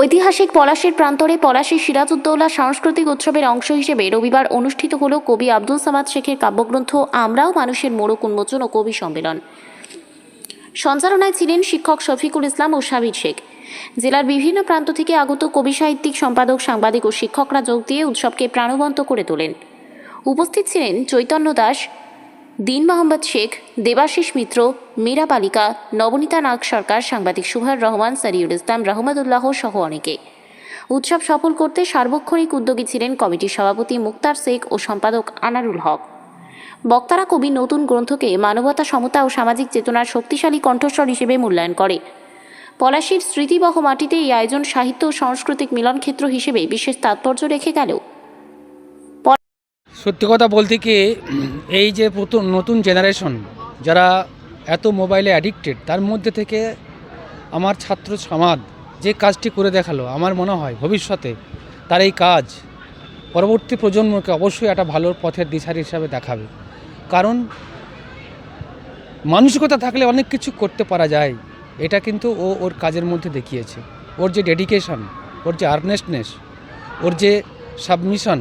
ঐতিহাসিক পলাশীর প্রান্তরে পলাশী সিরাজউদ্দৌলা সাংস্কৃতিক উৎসবের অংশ হিসেবে রবিবার অনুষ্ঠিত হল কবি আব্দুল সামাদ শেখের কাব্যগ্রন্থ আমরাও মানুষের মোড়ক উন্মোচন ও কবি সম্মেলন। সঞ্চালনায় ছিলেন শিক্ষক শফিকুল ইসলাম ও সাবির শেখ। জেলার বিভিন্ন প্রান্ত থেকে আগত কবি সাহিত্যিক, সম্পাদক, সাংবাদিক ও শিক্ষকরা যোগ দিয়ে উৎসবকে প্রাণবন্ত করে তোলেন। উপস্থিত ছিলেন চৈতন্য দাস, দীন মোহাম্মদ শেখ, দেবাশিস মিত্র, মীরা বালিকা, নবনীতা নাগ সরকার, সাংবাদিক সুহার রহমান, সারিউল ইসলাম, রহমতুল্লাহ সহ অনেকে। উৎসব সফল করতে সার্বক্ষণিক উদ্যোগী ছিলেন কমিটির সভাপতি মুক্তার শেখ ও সম্পাদক আনারুল হক। বক্তারা কবির নতুন গ্রন্থকে মানবতা, সমতা ও সামাজিক চেতনার শক্তিশালী কণ্ঠস্বর হিসেবে মূল্যায়ন করে। পলাশীর স্মৃতিবহ মাটিতে এই আয়োজন সাহিত্য ও সাংস্কৃতিক মিলনক্ষেত্র হিসেবে বিশেষ তাৎপর্য রেখে গেল। সত্যি কথা বলতে কি, এই যে নতুন জেনারেশন যারা এত মোবাইলে অ্যাডিক্টেড, তার মধ্যে থেকে আমার ছাত্র সমাজ যে কাজটি করে দেখালো, আমার মনে হয় ভবিষ্যতে তার এই কাজ পরবর্তী প্রজন্মকে অবশ্যই একটা ভালো পথের দিশারি হিসাবে দেখাবে। কারণ মানসিকতা থাকলে অনেক কিছু করতে পারা যায়, এটা কিন্তু ওর কাজের মধ্যে দেখিয়েছে। ওর যে ডেডিকেশন, ওর যে আর্নেস্টনেস, ওর যে সাবমিশন,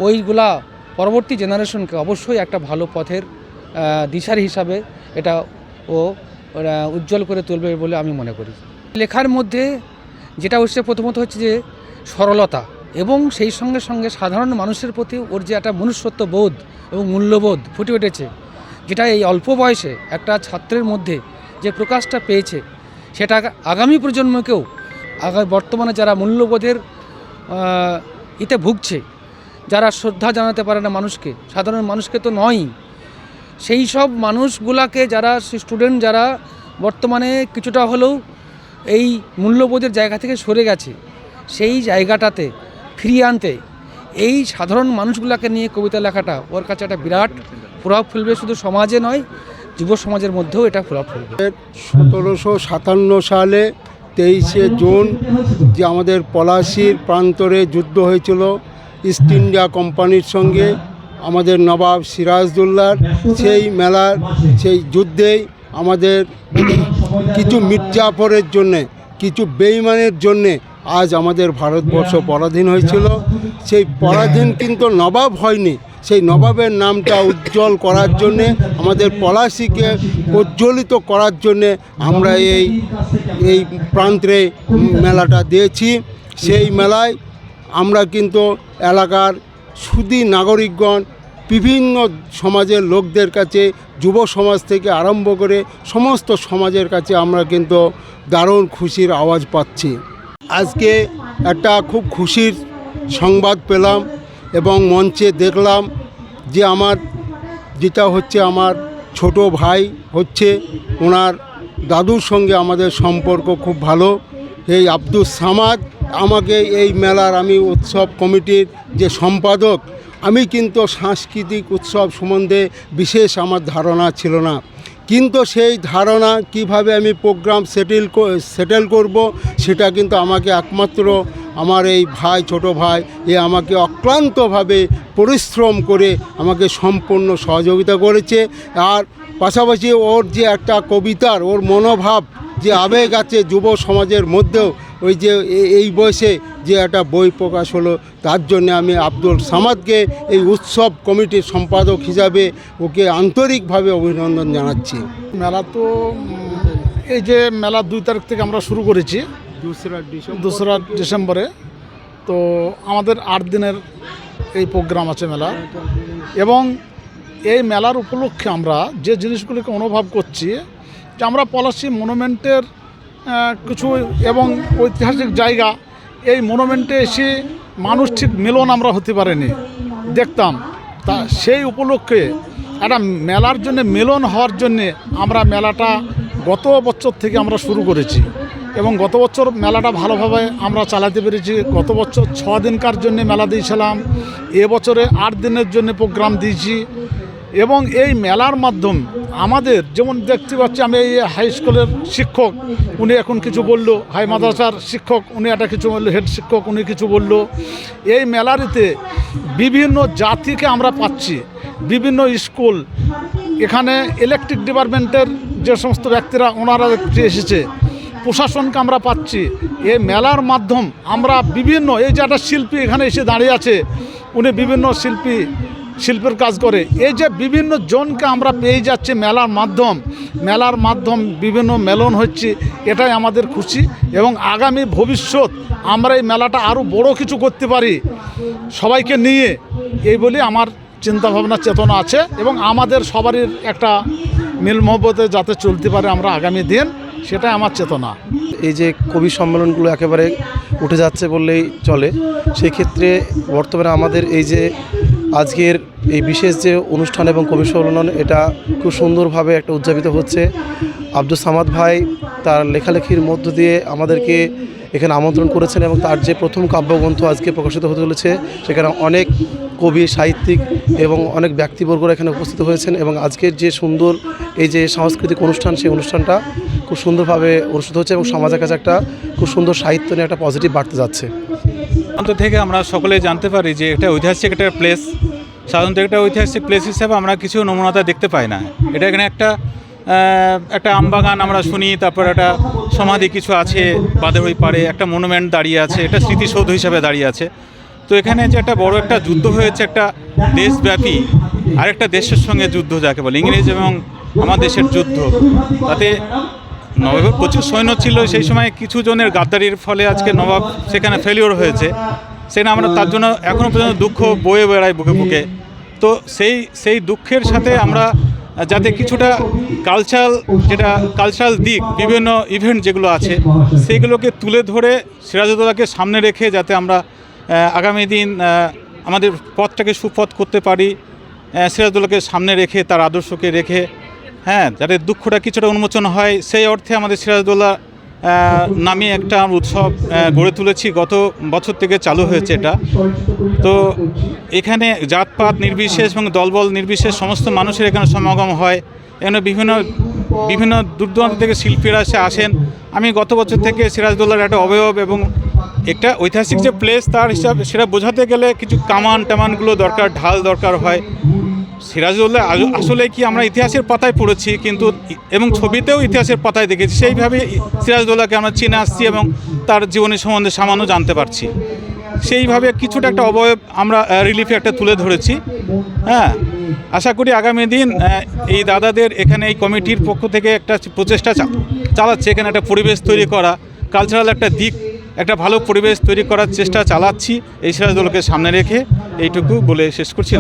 ওইগুলা পরবর্তী জেনারেশনকে অবশ্যই একটা ভালো পথের দিশারি হিসাবে এটা ও উজ্জ্বল করে তুলবে বলে আমি মনে করি। লেখার মধ্যে যেটা হচ্ছে প্রথমত হচ্ছে যে সরলতা, এবং সেই সঙ্গে সঙ্গে সাধারণ মানুষের প্রতি ওর যে একটা মনুষ্যত্ব বোধ এবং মূল্যবোধ ফুটে উঠেছে, যেটা এই অল্প বয়সে একটা ছাত্রের মধ্যে যে প্রকাশটা পেয়েছে, সেটা আগামী প্রজন্মকেও বর্তমানে যারা মূল্যবোধের ইতে ভুগছে, যারা শ্রদ্ধা জানাতে পারে না মানুষকে, সাধারণ মানুষকে তো নয়, সেই সব মানুষগুলাকে যারা স্টুডেন্ট যারা বর্তমানে কিছুটা হলেও এই মূল্যবোধের জায়গা থেকে সরে গেছে, সেই জায়গাটাতে ফিরিয়ে আনতে এই সাধারণ মানুষগুলোকে নিয়ে কবিতা লেখাটা ওর কাছে একটা বিরাট প্রভাব ফেলবে। শুধু সমাজে নয়, যুব সমাজের মধ্যেও এটা প্রভাব ফেলবে। 1757 সালে 23শে জুন যে আমাদের পলাশীর প্রান্তরে যুদ্ধ হয়েছিল ইস্ট ইন্ডিয়া কোম্পানির সঙ্গে আমাদের নবাব সিরাজউদ্দৌলার, সেই মেলার সেই যুদ্ধেই আমাদের কিছু মির্জাফরের জন্যে, কিছু বেঈমানের জন্যে আজ আমাদের ভারতবর্ষ পরাধীন হয়েছিল। সেই পরাধীন কিন্তু নবাব হয়নি, সেই নবাবের নামটা উজ্জ্বল করার জন্যে, আমাদের পলাশীকে প্রজ্বলিত করার জন্যে আমরা এই প্রান্তে মেলাটা দিয়েছি। সেই মেলায় আমরা কিন্তু এলাকার সুধী নাগরিকগণ, বিভিন্ন সমাজের লোকদের কাছে, যুব সমাজ থেকে আরম্ভ করে সমস্ত সমাজের কাছে আমরা কিন্তু দারুণ খুশির আওয়াজ পাচ্ছি। আজকে একটা খুব খুশির সংবাদ পেলাম এবং মঞ্চে দেখলাম যে যেটা হচ্ছে আমার ছোট ভাই হচ্ছে, ওনার দাদুর সঙ্গে আমাদের সম্পর্ক খুব ভালো। এই আব্দুল সামাদ আমাকে এই মেলার, আমি উৎসব কমিটির যে সম্পাদক, আমি কিন্তু সাংস্কৃতিক উৎসব সম্বন্ধে বিশেষ আমার ধারণা ছিল না, কিন্তু সেই ধারণা কিভাবে আমি প্রোগ্রাম সেটেল করব, সেটা কিন্তু আমাকে একমাত্র আমার এই ভাই, ছোট ভাই, আমাকে অক্লান্তভাবে পরিশ্রম করে আমাকে সম্পূর্ণ সহযোগিতা করেছে। আর পাশাপাশি ওর যে একটা কবিতার, ওর মনোভাব, যে আবেগ আছে যুব সমাজের মধ্যেও, ওই যে এই বয়সে যে একটা বই প্রকাশ হলো, তার জন্য আমি আব্দুল সামাদকে এই উৎসব কমিটির সম্পাদক হিসাবে ওকে আন্তরিকভাবে অভিনন্দন জানাচ্ছি। মেলা তো এই যে মেলা 2 তারিখ থেকে আমরা শুরু করেছি, 2রা ডিসেম্বরে। তো আমাদের 8 দিনের এই প্রোগ্রাম আছে মেলা, এবং এই মেলার উপলক্ষে আমরা যে জিনিসগুলিকে অনুভব করছি, যে আমরা পলাশী মনুমেন্টের কিছু এবং ঐতিহাসিক জায়গা, এই মনুমেন্টে এসে মানুষ ঠিক মিলন আমরা হতে পারেনি, দেখতাম। তা সেই উপলক্ষে একটা মেলার জন্য, মিলন হওয়ার জন্যে আমরা মেলাটা গত বছর থেকে আমরা শুরু করেছি, এবং গত বছর মেলাটা ভালোভাবে আমরা চালাতে পেরেছি। গত বছর 6 দিনকার জন্য মেলা দিয়েছিলাম, এবছরে 8 দিনের জন্য প্রোগ্রাম দিয়েছি। এবং এই মেলার মাধ্যম আমাদের, যেমন দেখতে পাচ্ছি, আমি এই হাই স্কুলের শিক্ষক, উনি এখন কিছু বলল, হাই মাদ্রাসার শিক্ষক উনি একটা কিছু বললো, হেড শিক্ষক উনি কিছু বলল। এই মেলারিতে বিভিন্ন জাতিকে আমরা পাচ্ছি, বিভিন্ন স্কুল, এখানে ইলেকট্রিক ডিপার্টমেন্টের যে সমস্ত ব্যক্তিরা ওনারা এসেছে, প্রশাসনকে আমরা পাচ্ছি। এই মেলার মাধ্যম আমরা বিভিন্ন, এই যে একটা শিল্পী এখানে এসে দাঁড়িয়ে আছে, উনি বিভিন্ন শিল্পের কাজ করে, এই যে বিভিন্ন জনকে আমরা পেয়ে যাচ্ছি মেলার মাধ্যম বিভিন্ন মেলন হচ্ছে, এটাই আমাদের খুশি। এবং আগামী ভবিষ্যৎ আমরা এই মেলাটা আরও বড় কিছু করতে পারি সবাইকে নিয়ে, এই বলে আমার চিন্তাভাবনা চেতনা আছে। এবং আমাদের সবারই একটা মিল মহব্বতে যাতে চলতে পারে আমরা আগামী দিন, সেটাই আমার চেতনা। এই যে কবি সম্মেলনগুলো একেবারে উঠে যাচ্ছে বললেই চলে, সেই ক্ষেত্রে বর্তমানে আমাদের এই যে আজকের এই বিশেষ যে অনুষ্ঠান এবং কবি সম্মেলন, এটা খুব সুন্দরভাবে একটা উদযাপিত হচ্ছে। আব্দুস সামাদ ভাই তার লেখালেখির মধ্য দিয়ে আমাদেরকে এখানে আমন্ত্রণ করেছেন এবং তার যে প্রথম কাব্যগ্রন্থ আজকে প্রকাশিত হতে চলেছে, সেখানে অনেক কবি, সাহিত্যিক এবং অনেক ব্যক্তিবর্গরা এখানে উপস্থিত হয়েছেন। এবং আজকের যে সুন্দর এই যে সাংস্কৃতিক অনুষ্ঠান, সেই অনুষ্ঠানটা খুব সুন্দরভাবে অনুষ্ঠিত হচ্ছে এবং সমাজের কাছে একটা খুব সুন্দর সাহিত্য নিয়ে একটা পজিটিভ বার্তা যাচ্ছে। অন্তর থেকে আমরা সকলে জানতে পারি যে এটা ঐতিহাসিক একটা প্লেস। সাধারণত একটা ঐতিহাসিক প্লেস হিসেবে আমরা কিছু নমুনাতা দেখতে পাই না। এটা এখানে একটা আমবাগান আমরা শুনি, তারপর একটা সমাধি কিছু আছে বাঁধের ওই পারে, একটা মনুমেন্ট দাঁড়িয়ে আছে, এটা স্মৃতিসৌধ হিসাবে দাঁড়িয়ে আছে। তো এখানে যে একটা বড় একটা যুদ্ধ হয়েছে, একটা দেশব্যাপী আরেকটা দেশের সঙ্গে যুদ্ধ যাকে বলে, ইংরেজ এবং আমার দেশের যুদ্ধ, তাতে নবাবের প্রচুর সৈন্য ছিল সেই সময়, কিছু জনের গাদ্দারির ফলে আজকে নবাব সেখানে ফেলিওর হয়েছে। সেখানে আমরা তার জন্য এখনও পর্যন্ত দুঃখ বয়ে বেড়াই বুকে বুকে। তো সেই দুঃখের সাথে আমরা যাতে কিছুটা কালচারাল দিক, বিভিন্ন ইভেন্ট যেগুলো আছে, সেইগুলোকে তুলে ধরে সিরাজউদ্দৌলাকে সামনে রেখে যাতে আমরা আগামী দিন আমাদের পথটাকে সুপথ করতে পারি, সিরাজউদ্দৌলাকে সামনে রেখে, তার আদর্শকে রেখে, যাতে দুঃখটা কিছুটা উন্মোচন হয়, সেই অর্থে আমাদের সিরাজউদ্দৌলা নামে একটা উৎসব গড়ে তুলেছি। গত বছর থেকে চালু হয়েছে এটা। তো এখানে জাতপাত নির্বিশেষ এবং দলবল নির্বিশেষ সমস্ত মানুষের এখানে সমাগম হয়। এখানে বিভিন্ন দূর দূরান্ত থেকে শিল্পীরা আসেন। আমি গত বছর থেকে সিরাজউদ্দৌলার একটা অবয়ব এবং একটা ঐতিহাসিক যে প্লেস, তার হিসাবে সেটা বোঝাতে গেলে কিছু টামানগুলো দরকার, ঢাল দরকার হয়। সিরাজউদ্দৌলা আসলে কি আমরা ইতিহাসের পাতায় পড়েছি, কিন্তু এবং ছবিতেও ইতিহাসের পাতায় দেখেছি, সেইভাবে সিরাজউদ্দৌলাকে আমরা চিনে আসছি এবং তার জীবনী সম্বন্ধে সামান্য জানতে পারছি। সেইভাবে কিছুটা একটা অবয়ব আমরা রিলিফে একটা তুলে ধরেছি। আশা করি আগামী দিন এই দাদাদের এখানে এই কমিটির পক্ষ থেকে একটা প্রচেষ্টা চালাচ্ছে, এখানে একটা পরিবেশ তৈরি করা, কালচারাল একটা দিক, একটা ভালো পরিবেশ তৈরি করার চেষ্টা চালাচ্ছি এই সিরাজউদ্দৌলাকে সামনে রেখে। এইটুকু বলে শেষ করছি।